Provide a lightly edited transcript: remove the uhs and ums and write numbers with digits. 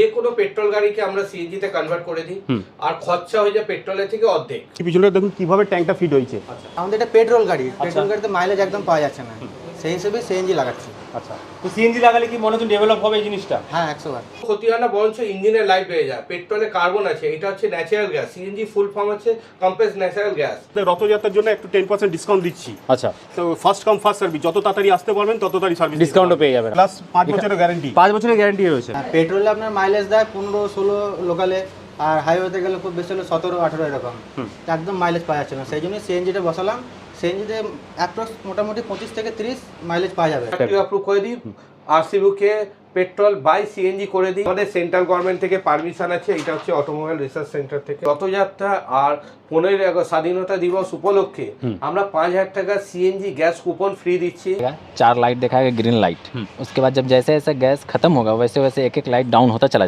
যে কোনো পেট্রোল গাড়িকে আমরা সিএনজি তে কনভার্ট করে দিই আর খরচা হয়ে যায় পেট্রোলের থেকে অর্ধেক। পিছনে দেখুন কিভাবে ট্যাঙ্কটা ফিট হয়েছে। আমাদের এটা পেট্রোল গাড়ি, পেট্রোল গাড়িতে মাইলেজ একদম পাওয়া যাচ্ছে না, সেই হিসেবে সিএনজি লাগাচ্ছি। আচ্ছা, তো সিএনজি লাগালে কি মনে হচ্ছে ডেভেলপ হবে এই জিনিসটা? হ্যাঁ, 100বার। ক্ষতি হয় না, বরঞ্চ ইঞ্জিনের লাইফ বেড়ে যায়। পেট্রোলে কার্বন আছে, এটা হচ্ছে natural gas. CNG full form হচ্ছে কম্প্রেস ন্যাচারাল গ্যাস। রথযাত্রার জন্য একটু 10% ডিসকাউন্ট দিচ্ছি। আচ্ছা, তো ফার্স্ট কাম ফার্স্ট সার্ভিস, যত তাড়াতাড়ি আসতে পারবেন তত তাড়াতাড়ি সার্ভিস ডিসকাউন্টও পেয়ে যাবেন। প্লাস 5 বছরের গ্যারান্টি। 5 বছরের গ্যারান্টি রয়েছে। পেট্রোলে আপনার মাইলেজ দেয় 15-16 লোকালে, আর হাইওয়েতে গেলে খুব বেশি হলে 17-18 এরকম। একদম মাইলেজ পাওয়া যাচ্ছে না, সেই জন্য সিএনজিটা বসালাম। সিএনজিতে অ্যাপ্রক্স মোটামুটি 25 থেকে 30 মাইলেজ পাওয়া যাবে। অ্যাপ্রুভ করে দিই, আরসিবি কে পেট্রোল বাই সিএনজি করে দিই। আমাদের সেন্ট্রাল গভর্নমেন্ট থেকে পারমিশন আছে, এটা হচ্ছে অটোমোবাইল রিসার্চ সেন্টার থেকে। রথযাত্রা আর 15ই আগস্ট স্বাধীনতা দিবস উপলক্ষে আমরা 5000 টাকা সিএনজি গ্যাস কুপন ফ্রি দিচ্ছি। 4 लाइट दिखाएगा, ग्रीन लाइट। उसके बाद जब जैसे जैसे गैस खत्म होगा वैसे वैसे एक एक लाइट डाउन होता चला जाएगा।